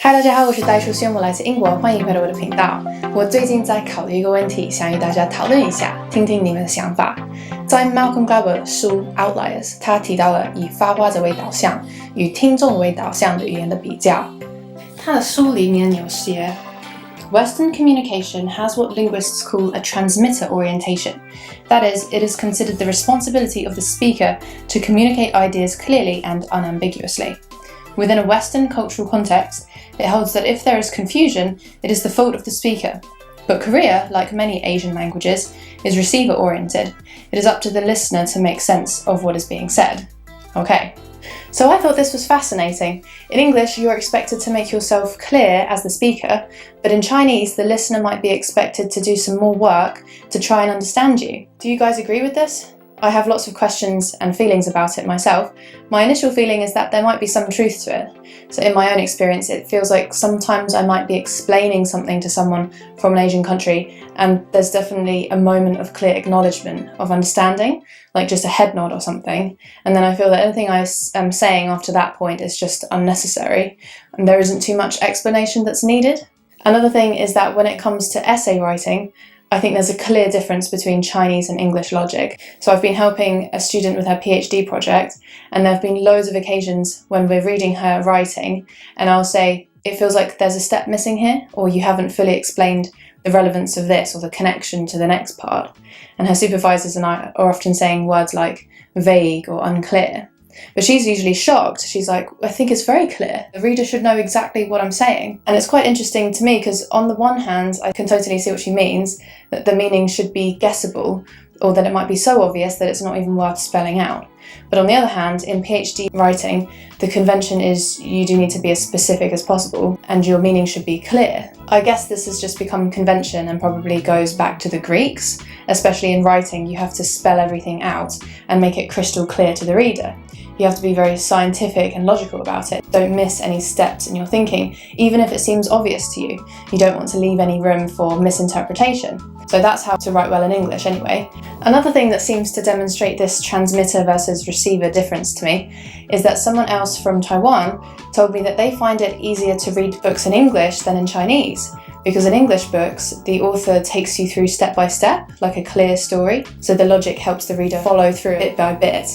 嗨，大家好，我是戴初轩，我来自英国，欢迎回到我的频道。我最近在考虑一个问题，想与大家讨论一下，听听你们的想法。在 Malcolm Gladwell 的书《Outliers》，他提到了以发话者为导向与听众为导向的语言的比较。他的书里面有写 Western communication has what linguists call a transmitter orientation. That is, it is considered the responsibility of the speaker to communicate ideas clearly and unambiguously. Within a Western cultural context, it holds that if there is confusion, it is the fault of the speaker. But Korea, like many Asian languages, is receiver-oriented. It is up to the listener to make sense of what is being said. Okay. So I thought this was fascinating. In English, you're expected to make yourself clear as the speaker, but in Chinese, the listener might be expected to do some more work to try and understand you. Do you guys agree with this? I have lots of questions and feelings about it myself. My initial feeling is that there might be some truth to it. So in my own experience, it feels like sometimes I might be explaining something to someone from an Asian country, and there's definitely a moment of clear acknowledgement of understanding, like just a head nod or something. And then I feel that anything I am saying after that point is just unnecessary, and there isn't too much explanation that's needed. Another thing is that when it comes to essay writing, I think there's a clear difference between Chinese and English logic. So I've been helping a student with her PhD project, and there have been loads of occasions when we're reading her writing, and I'll say, it feels like there's a step missing here, or you haven't fully explained the relevance of this or the connection to the next part. And her supervisors and I are often saying words like vague or unclear. But she's usually shocked. She's like, I think it's very clear. The reader should know exactly what I'm saying. And it's quite interesting to me because on the one hand, I can totally see what she means, that the meaning should be guessable, or that it might be so obvious that it's not even worth spelling out. But on the other hand, in PhD writing, the convention is you do need to be as specific as possible and your meaning should be clear. I guess this has just become convention and probably goes back to the Greeks. Especially in writing, you have to spell everything out and make it crystal clear to the reader. You have to be very scientific and logical about it. Don't miss any steps in your thinking, even if it seems obvious to you. You don't want to leave any room for misinterpretation. So that's how to write well in English anyway. Another thing that seems to demonstrate this transmitter versus receiver difference to me is that someone else from Taiwan told me that they find it easier to read books in English than in Chinese. Because in English books, the author takes you through step by step, like a clear story, so the logic helps the reader follow through bit by bit.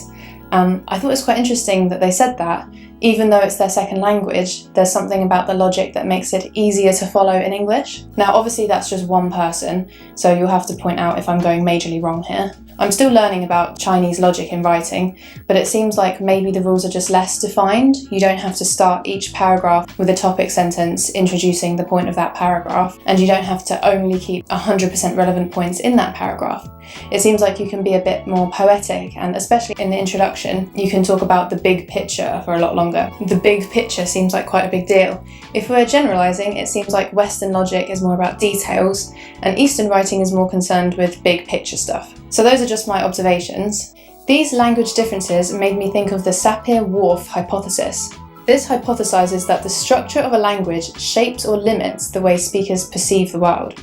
I thought it was quite interesting that they said that. Even though it's their second language, there's something about the logic that makes it easier to follow in English. Now, obviously that's just one person, so you'll have to point out if I'm going majorly wrong here. I'm still learning about Chinese logic in writing, but it seems like maybe the rules are just less defined. You don't have to start each paragraph with a topic sentence introducing the point of that paragraph, and you don't have to only keep 100% relevant points in that paragraph. It seems like you can be a bit more poetic, and especially in the introduction, you can talk about the big picture for a lot longer. The big picture seems like quite a big deal. If we're generalising, it seems like Western logic is more about details, and Eastern writing is more concerned with big picture stuff. So those are just my observations. These language differences made me think of the Sapir-Whorf hypothesis. This hypothesizes that the structure of a language shapes or limits the way speakers perceive the world.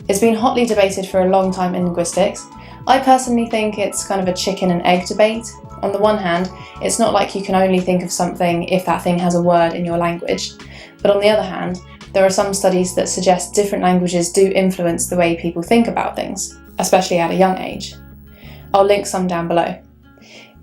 It's been hotly debated for a long time in linguistics. I personally think it's kind of a chicken and egg debate. On the one hand, it's not like you can only think of something if that thing has a word in your language. But on the other hand, there are some studies that suggest different languages do influence the way people think about things, especially at a young age. I'll link some down below.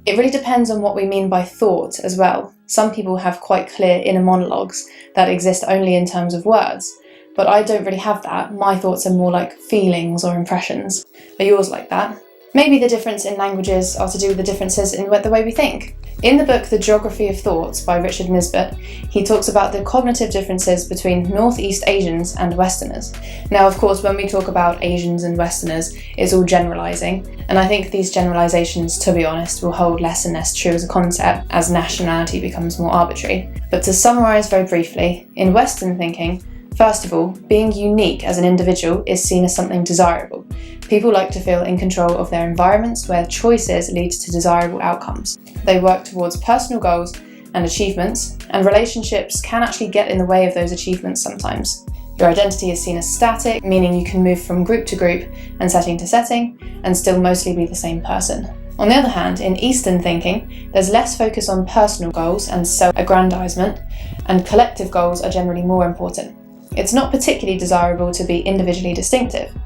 It really depends on what we mean by thought as well. Some people have quite clear inner monologues that exist only in terms of words, but I don't really have that. My thoughts are more like feelings or impressions. Are yours like that? Maybe the difference in languages are to do with the differences in the way we think. In the book The Geography of Thoughts by Richard Nisbett, he talks about the cognitive differences between Northeast Asians and Westerners. Now, of course, when we talk about Asians and Westerners, it's all generalising, and I think these generalisations, to be honest, will hold less and less true as a concept as nationality becomes more arbitrary. But to summarise very briefly, in Western thinking, first of all, being unique as an individual is seen as something desirable. People like to feel in control of their environments where choices lead to desirable outcomes. They work towards personal goals and achievements, and relationships can actually get in the way of those achievements sometimes. Your identity is seen as static, meaning you can move from group to group and setting to setting, and still mostly be the same person. On the other hand, in Eastern thinking, there's less focus on personal goals and self-aggrandizement, and collective goals are generally more important. It's not particularly desirable to be individually distinctive.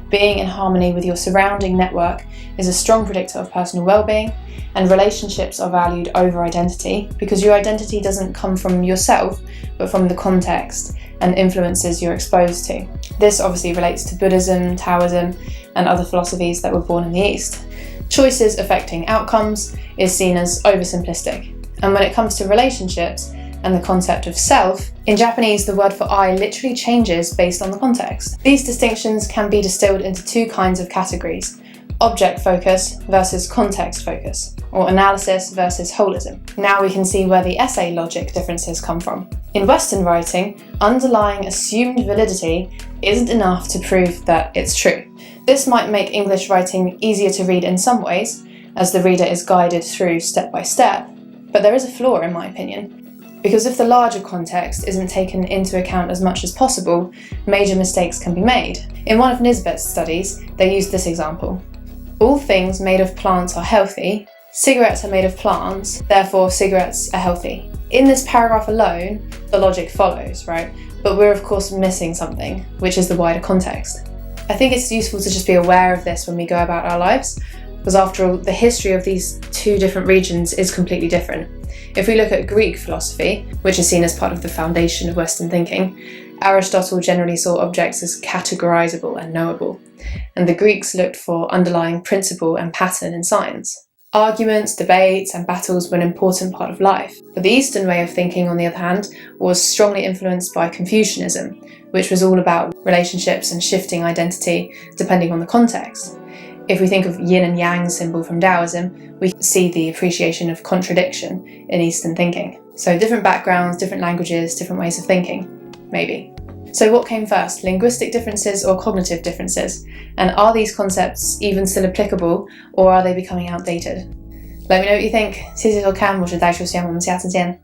Being in harmony with your surrounding network is a strong predictor of personal well-being, and relationships are valued over identity because your identity doesn't come from yourself, but from the context and influences you're exposed to. This obviously relates to Buddhism, Taoism, and other philosophies that were born in the East. Choices affecting outcomes is seen as oversimplistic. And when it comes to relationships and the concept of self, in Japanese the word for I literally changes based on the context. These distinctions can be distilled into two kinds of categories: object focus versus context focus, or analysis versus holism. Now we can see where the essay logic differences come from. In Western writing, underlying assumed validity isn't enough to prove that it's true. This might make English writing easier to read in some ways, as the reader is guided through step by step, but there is a flaw in my opinion. Because if the larger context isn't taken into account as much as possible, major mistakes can be made. In one of Nisbet's studies, they used this example. All things made of plants are healthy. Cigarettes are made of plants, therefore cigarettes are healthy. In this paragraph alone, the logic follows, right? But we're of course missing something, which is the wider context. I think it's useful to just be aware of this when we go about our lives, because after all, the history of these two different regions is completely different. If we look at Greek philosophy, which is seen as part of the foundation of Western thinking, Aristotle generally saw objects as categorizable and knowable, and the Greeks looked for underlying principle and pattern in science. Arguments, debates, and battles were an important part of life. But the Eastern way of thinking, on the other hand, was strongly influenced by Confucianism, which was all about relationships and shifting identity depending on the context. If we think of yin and yang symbol from Taoism, we see the appreciation of contradiction in Eastern thinking. So different backgrounds, different languages, different ways of thinking, maybe. So what came first, linguistic differences or cognitive differences? And are these concepts even still applicable, or are they becoming outdated? Let me know what you think. 谢谢收看，我是戴淑贤，我们下次见。